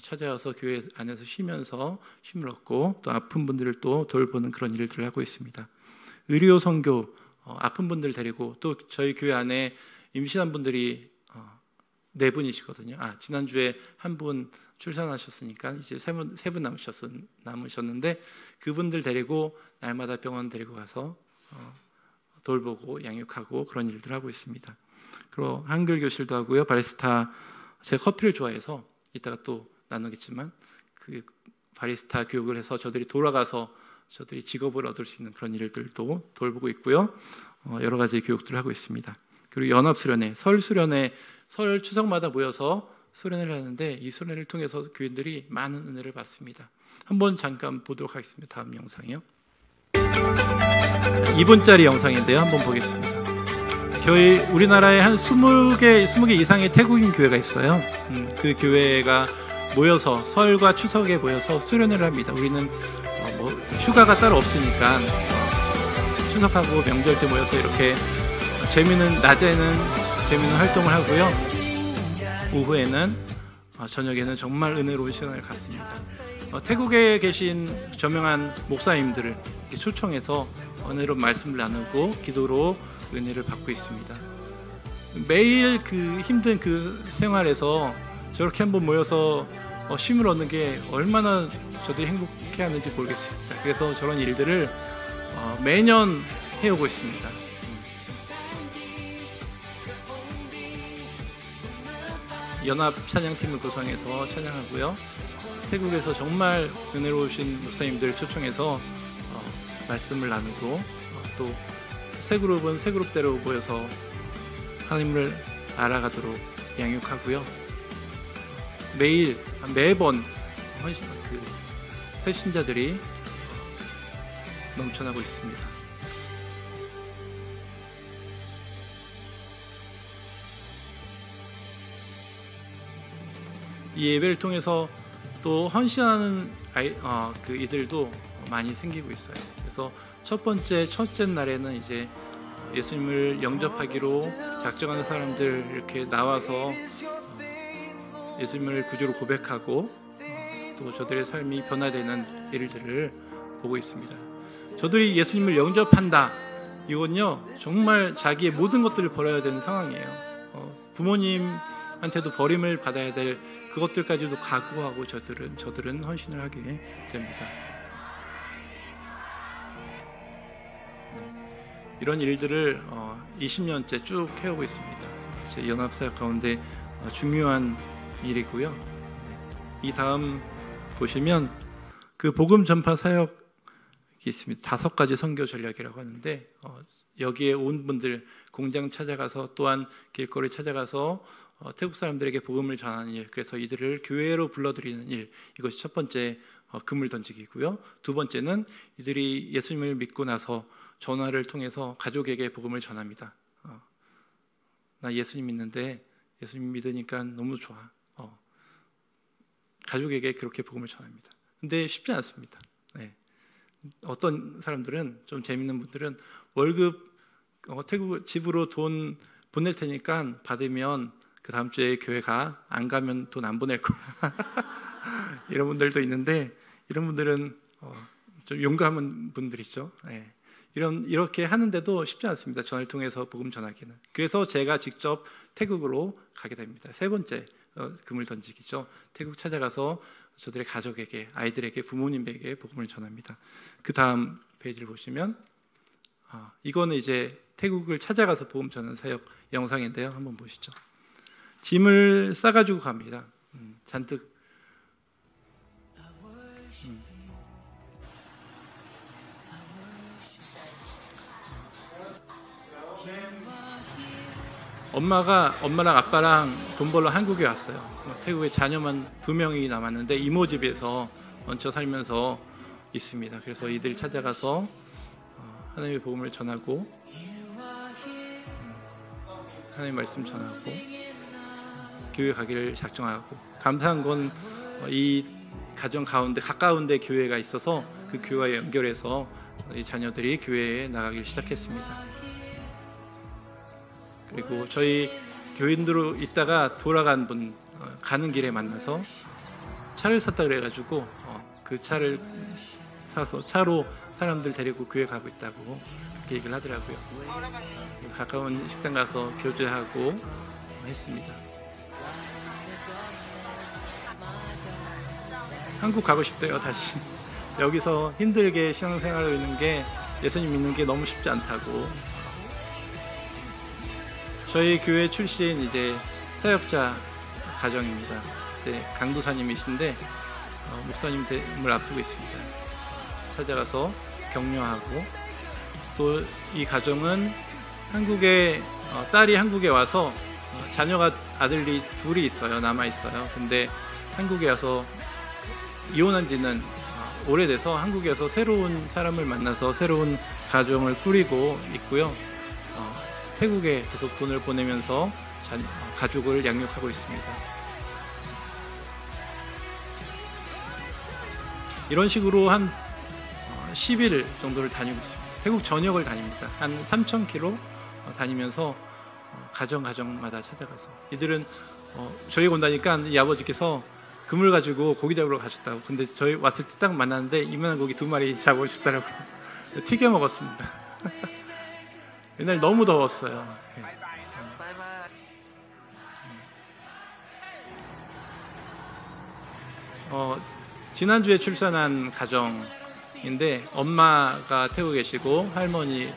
찾아와서 교회 안에서 쉬면서 쉼을 얻고, 또 아픈 분들을 또 돌보는 그런 일들을 하고 있습니다. 의료 선교, 아픈 분들 데리고, 또 저희 교회 안에 임신한 분들이 4분이시거든요. 지난주에 한 분 출산하셨으니까 이제 3분 남으셨는데, 그분들 데리고 날마다 병원 데리고 가서 돌보고 양육하고 그런 일들을 하고 있습니다. 그리고 한글 교실도 하고요. 바리스타, 제가 커피를 좋아해서 이따가 또 나누겠지만 그 바리스타 교육을 해서 저들이 돌아가서 저들이 직업을 얻을 수 있는 그런 일들도 돌보고 있고요. 여러 가지 교육들을 하고 있습니다. 그리고 연합수련회, 설수련회, 설 추석마다 모여서 수련회를 하는데, 이 수련회를 통해서 교인들이 많은 은혜를 받습니다. 한번 잠깐 보도록 하겠습니다. 다음 영상이요. 2분짜리 영상인데요. 한번 보겠습니다. 우리나라에 한 20개 이상의 태국인 교회가 있어요. 그 교회가 모여서 설과 추석에 모여서 수련회를 합니다. 우리는 휴가가 따로 없으니까 추석하고 명절 때 모여서 이렇게 낮에는 재미있는 활동을 하고요. 오후에는, 저녁에는 정말 은혜로운 시간을 갖습니다. 태국에 계신 저명한 목사님들을 초청해서 은혜로운 말씀을 나누고 기도로 은혜를 받고 있습니다. 매일 그 힘든 그 생활에서 저렇게 한번 모여서 쉼을 얻는 게 얼마나 저들이 행복해하는지 모르겠습니다. 그래서 저런 일들을 매년 해오고 있습니다. 연합 찬양팀을 구성해서 찬양하고요. 태국에서 정말 은혜로우신 목사님들을 초청해서 말씀을 나누고, 또 새 그룹은 새 그룹대로 모여서 하나님을 알아가도록 양육하고요. 매번 새 신자들이 넘쳐나고 있습니다. 이 예배를 통해서 또 헌신하는 이들도 많이 생기고 있어요. 그래서 첫째 날에는 이제 예수님을 영접하기로 작정하는 사람들 이렇게 나와서 예수님을 구주로 고백하고 또 저들의 삶이 변화되는 일들을 보고 있습니다. 저들이 예수님을 영접한다. 이건요 정말 자기의 모든 것들을 버려야 되는 상황이에요. 부모님한테도 버림을 받아야 될 그것들까지도 각오하고 저들은 헌신을 하게 됩니다. 이런 일들을 20년째 쭉 해오고 있습니다. 제 연합사역 가운데 중요한 일이고요. 이 다음 보시면 그 복음 전파 사역이 있습니다. 5가지 선교 전략이라고 하는데 여기에 온 분들 공장 찾아가서 또한 길거리 찾아가서 태국 사람들에게 복음을 전하는 일, 그래서 이들을 교회로 불러들이는 일, 이것이 첫 번째 그물 던지기고요. 두 번째는 이들이 예수님을 믿고 나서 전화를 통해서 가족에게 복음을 전합니다. 나 예수님 믿는데 예수님 믿으니까 너무 좋아. 가족에게 그렇게 복음을 전합니다. 근데 쉽지 않습니다. 네. 어떤 사람들은 좀 재밌는 분들은 월급 태국 집으로 돈 보낼 테니까 받으면 그 다음 주에 교회 가, 안 가면 돈 안 보낼 거야. 이런 분들도 있는데 이런 분들은 좀 용감한 분들이죠. 네. 이렇게 하는데도 쉽지 않습니다. 전화를 통해서 복음 전하기는. 그래서 제가 직접 태국으로 가게 됩니다. 세 번째 그물 던지기죠. 태국 찾아가서 저들의 가족에게, 아이들에게, 부모님에게 복음을 전합니다. 그 다음 페이지를 보시면 이거는 이제 태국을 찾아가서 복음 전하는 사역 영상인데요. 한번 보시죠. 짐을 싸가지고 갑니다. 잔뜩. 엄마랑 아빠랑 돈 벌러 한국에 왔어요. 태국에 자녀만 2명이 남았는데 이모 집에서 얹혀 살면서 있습니다. 그래서 이들 찾아가서 하나님의 복음을 전하고 하나님의 말씀 전하고 교회 가기를 작정하고, 감사한 건 이 가정 가운데 가까운 데 교회가 있어서 그 교회와 연결해서 이 자녀들이 교회에 나가기 시작했습니다. 그리고 저희 교인들로 있다가 돌아간 분 가는 길에 만나서 차를 샀다 그래가지고 그 차를 사서 차로 사람들 데리고 교회 가고 있다고 그렇게 얘기를 하더라고요. 가까운 식당 가서 교제하고 했습니다. 한국 가고 싶대요. 다시 여기서 힘들게 신앙생활을 하는 게, 예수님 믿는 게 너무 쉽지 않다고. 저희 교회 출신 이제 사역자 가정입니다. 강도사님이신데 목사님을 앞두고 있습니다. 찾아가서 격려하고, 또 이 가정은 딸이 한국에 와서 자녀가 아들이 2이 있어요. 남아 있어요. 근데 한국에 와서 이혼한 지는 오래돼서 한국에서 새로운 사람을 만나서 새로운 가정을 꾸리고 있고요. 태국에 계속 돈을 보내면서 가족을 양육하고 있습니다. 이런 식으로 한 10일 정도를 다니고 있습니다. 태국 전역을 다닙니다. 한 3,000km 다니면서 가정마다 찾아가서, 이들은 저희가 온다니까 이 아버지께서 그물 가지고 고기 잡으러 가셨다고. 근데 저희 왔을 때 딱 만났는데 이만한 고기 2마리 잡으셨더라고요. 튀겨 먹었습니다. 옛날 너무 더웠어요. 지난주에 출산한 가정인데 엄마가 태우고 계시고 할머니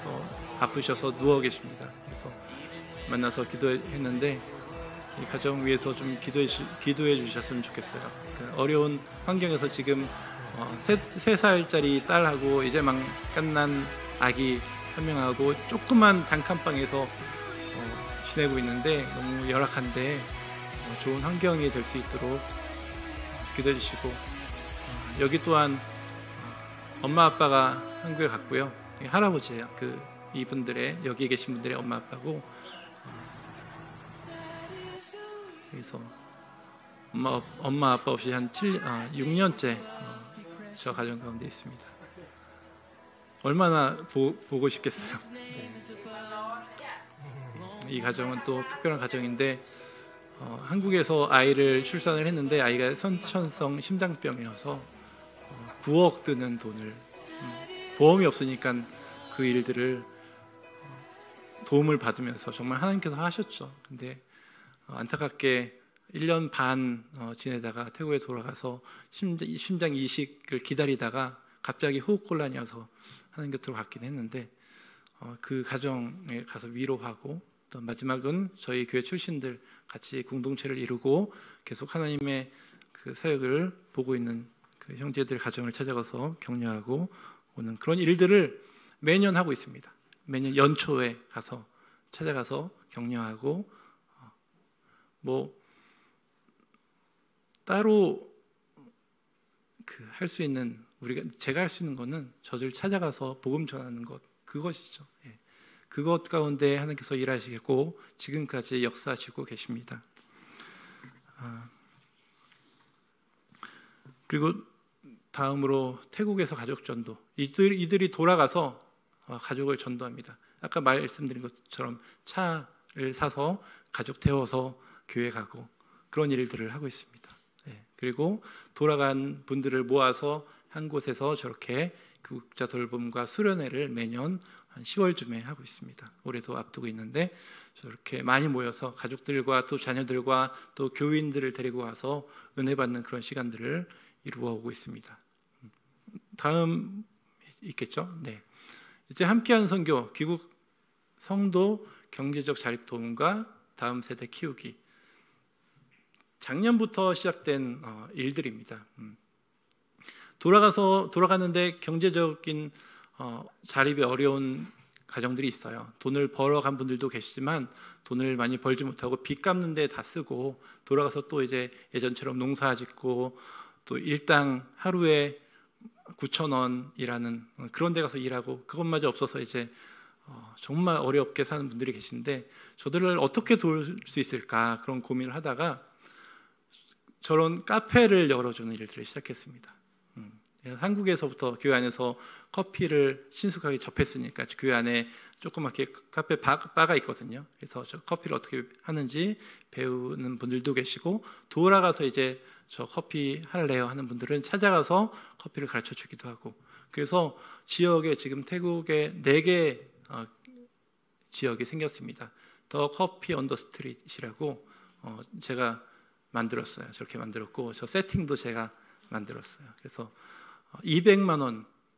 아프셔서 누워 계십니다. 그래서 만나서 기도했는데 이 가정 위해서 좀 기도해 주셨으면 좋겠어요. 어려운 환경에서 지금 3살짜리 딸하고 이제 막 갓난 아기 1명하고 조그만 단칸방에서 지내고 있는데 너무 열악한데 좋은 환경이 될 수 있도록 기도해 주시고, 여기 또한 엄마 아빠가 한국에 갔고요. 할아버지예요. 이분들의 여기 계신 분들의 엄마 아빠고, 그래서 엄마 아빠 없이 한 6년째 저 가정 가운데 있습니다. 얼마나 보고 싶겠어요. 네. 이 가정은 또 특별한 가정인데, 한국에서 아이를 출산을 했는데 아이가 선천성 심장병이어서 9억 드는 돈을, 보험이 없으니까 그 일들을 도움을 받으면서 정말 하나님께서 하셨죠. 근데 안타깝게 1년 반 지내다가 태국에 돌아가서 심장 이식을 기다리다가 갑자기 호흡곤란이 와서 하나님 곁으로 갔긴 했는데, 그 가정에 가서 위로하고, 또 마지막은 저희 교회 출신들 같이 공동체를 이루고 계속 하나님의 그 사역을 보고 있는 그 형제들 가정을 찾아가서 격려하고 오는 그런 일들을 매년 하고 있습니다. 매년 연초에 가서 찾아가서 격려하고, 따로 할 수 있는, 제가 할 수 있는 거는 저들 찾아가서 복음 전하는 것, 그것이죠. 예. 그것 가운데 하나님께서 일하시고 지금까지 역사하시고 계십니다. 그리고 다음으로 태국에서 가족 전도, 이들이 돌아가서 가족을 전도합니다. 아까 말씀드린 것처럼 차를 사서 가족 태워서 교회 가고 그런 일들을 하고 있습니다. 네. 그리고 돌아간 분들을 모아서 한 곳에서 저렇게 교육자 돌봄과 수련회를 매년 한 10월쯤에 하고 있습니다. 올해도 앞두고 있는데 저렇게 많이 모여서 가족들과 또 자녀들과 또 교인들을 데리고 와서 은혜 받는 그런 시간들을 이루어 오고 있습니다. 다음 있겠죠? 네. 이제 함께하는 선교, 귀국 성도 경제적 자립 도움과 다음 세대 키우기. 작년부터 시작된 일들입니다. 돌아가는데 경제적인 자립이 어려운 가정들이 있어요. 돈을 벌어간 분들도 계시지만 돈을 많이 벌지 못하고 빚 갚는 데 다 쓰고, 돌아가서 또 이제 예전처럼 농사 짓고 또 일당 하루에 9,000원이라는 그런 데 가서 일하고 그것마저 없어서 이제 정말 어렵게 사는 분들이 계신데, 저들을 어떻게 도울 수 있을까 그런 고민을 하다가 저런 카페를 열어주는 일들을 시작했습니다. 한국에서부터 교회 안에서 커피를 신속하게 접했으니까 교회 안에 조그맣게 카페 바가 있거든요. 그래서 저 커피를 어떻게 하는지 배우는 분들도 계시고, 돌아가서 이제 저 커피 할래요 하는 분들은 찾아가서 커피를 가르쳐 주기도 하고, 그래서 지역에 지금 태국에 4개 지역이 생겼습니다. 더 커피 언더 스트릿이라고 제가 만들었어요. 저렇게 만들었고, 저 세팅도 제가 만들었어요. 그래서 200만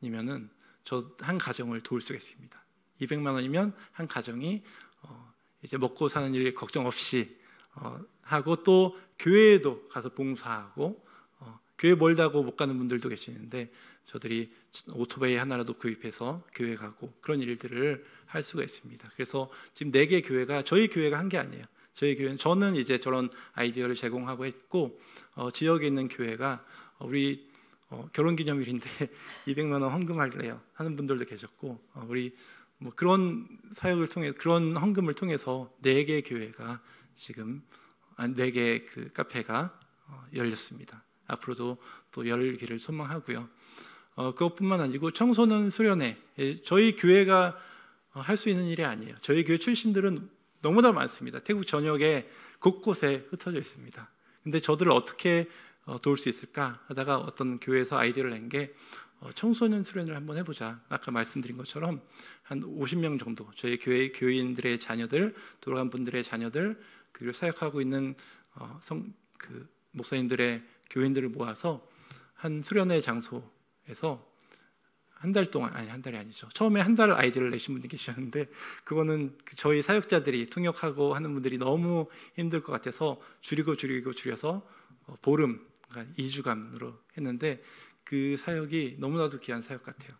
원이면은 저 한 가정을 도울 수가 있습니다. 200만 원이면 한 가정이 이제 먹고 사는 일 걱정 없이 하고, 또 교회에도 가서 봉사하고, 교회 멀다고 못 가는 분들도 계시는데 저들이 오토바이 하나라도 구입해서 교회 가고 그런 일들을 할 수가 있습니다. 그래서 지금 4개 교회가, 저희 교회가 한 게 아니에요. 저희 교회는, 저는 이제 저런 아이디어를 제공하고 했고, 지역에 있는 교회가 우리 결혼기념일인데 200만 원 헌금할래요 하는 분들도 계셨고, 우리 그런 사역을 통해, 그런 헌금을 통해서 4개 교회가 지금 4개 그 카페가 열렸습니다. 앞으로도 또 열기를 소망하고요. 그것뿐만 아니고 청소년 수련회, 저희 교회가 할 수 있는 일이 아니에요. 저희 교회 출신들은 너무나 많습니다. 태국 전역에 곳곳에 흩어져 있습니다. 근데 저들을 어떻게 도울 수 있을까 하다가 어떤 교회에서 아이디어를 낸 게 청소년 수련을 한번 해보자. 아까 말씀드린 것처럼 한 50명 정도 저희 교회 교인들의 자녀들, 돌아간 분들의 자녀들, 그리고 사역하고 있는 목사님들의 교인들을 모아서 한 수련회 장소에서 한 달 동안, 아니 한 달이 아니죠. 처음에 한 달 아이디어를 내신 분이 계셨는데 그거는 저희 사역자들이 통역하고 하는 분들이 너무 힘들 것 같아서 줄여서 보름, 그러니까 2주간으로 했는데 그 사역이 너무나도 귀한 사역 같아요.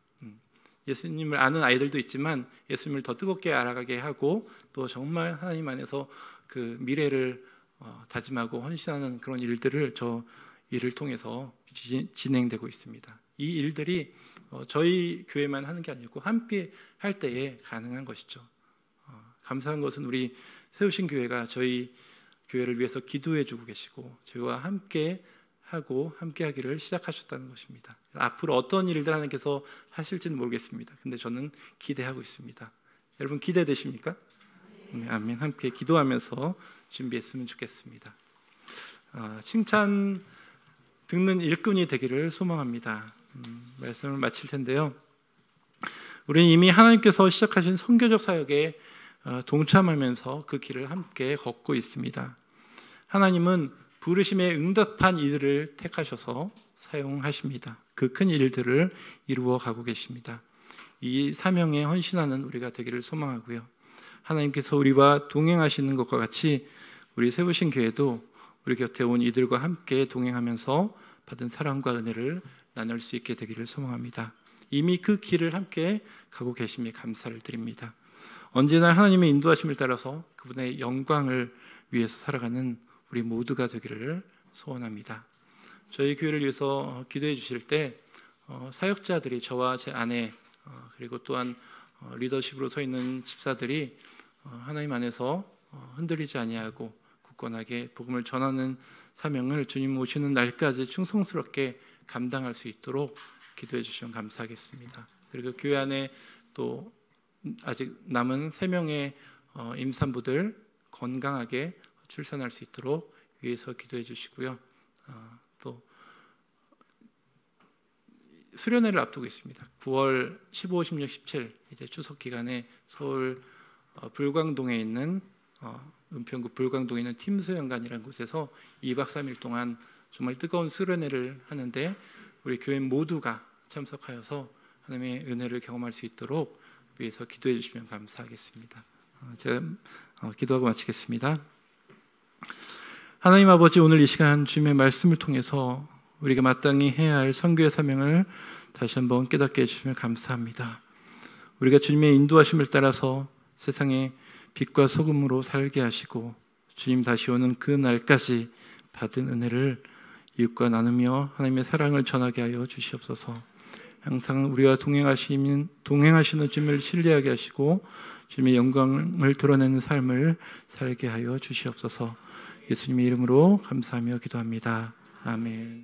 예수님을 아는 아이들도 있지만 예수님을 더 뜨겁게 알아가게 하고, 또 정말 하나님 안에서 그 미래를 다짐하고 헌신하는 그런 일들을 저 일을 통해서 진행되고 있습니다. 이 일들이 저희 교회만 하는 게 아니고 함께 할 때에 가능한 것이죠. 감사한 것은 우리 세우신 교회가 저희 교회를 위해서 기도해 주고 계시고 저희와 함께 하고 함께 하기를 시작하셨다는 것입니다. 앞으로 어떤 일들 하나님께서 하실지는 모르겠습니다. 근데 저는 기대하고 있습니다. 여러분 기대되십니까? 네, 아멘. 함께 기도하면서 준비했으면 좋겠습니다. 칭찬 듣는 일꾼이 되기를 소망합니다. 말씀을 마칠 텐데요. 우리는 이미 하나님께서 시작하신 선교적 사역에 동참하면서 그 길을 함께 걷고 있습니다. 하나님은 부르심에 응답한 이들을 택하셔서 사용하십니다. 그 큰 일들을 이루어 가고 계십니다. 이 사명에 헌신하는 우리가 되기를 소망하고요. 하나님께서 우리와 동행하시는 것과 같이 우리 세우신 교회도 우리 곁에 온 이들과 함께 동행하면서 받은 사랑과 은혜를 나눌 수 있게 되기를 소망합니다. 이미 그 길을 함께 가고 계심에 감사를 드립니다. 언제나 하나님의 인도하심을 따라서 그분의 영광을 위해서 살아가는 우리 모두가 되기를 소원합니다. 저희 교회를 위해서 기도해 주실 때 사역자들이 저와 제 아내 그리고 또한 리더십으로 서 있는 집사들이 하나님 안에서 흔들리지 아니하고 굳건하게 복음을 전하는 사명을 주님 오시는 날까지 충성스럽게 감당할 수 있도록 기도해 주시면 감사하겠습니다. 그리고 교회 안에 또 아직 남은 3명의 임산부들 건강하게 출산할 수 있도록 위해서 기도해 주시고요. 또 수련회를 앞두고 있습니다. 9월 15, 16, 17 이제 추석 기간에 서울 불광동에 있는 은평구 불광동에 있는 팀수연관이라는 곳에서 2박 3일 동안 정말 뜨거운 수련회를 하는데 우리 교회 모두가 참석하여서 하나님의 은혜를 경험할 수 있도록 위해서 기도해 주시면 감사하겠습니다. 제가 기도하고 마치겠습니다. 하나님 아버지, 오늘 이 시간 주님의 말씀을 통해서 우리가 마땅히 해야 할 선교의 사명을 다시 한번 깨닫게 해주시면 감사합니다. 우리가 주님의 인도하심을 따라서 세상에 빛과 소금으로 살게 하시고 주님 다시 오는 그 날까지 받은 은혜를 이웃과 나누며 하나님의 사랑을 전하게 하여 주시옵소서. 항상 우리와 동행하시는 주님을 신뢰하게 하시고 주님의 영광을 드러내는 삶을 살게 하여 주시옵소서. 예수님의 이름으로 감사하며 기도합니다. 아멘.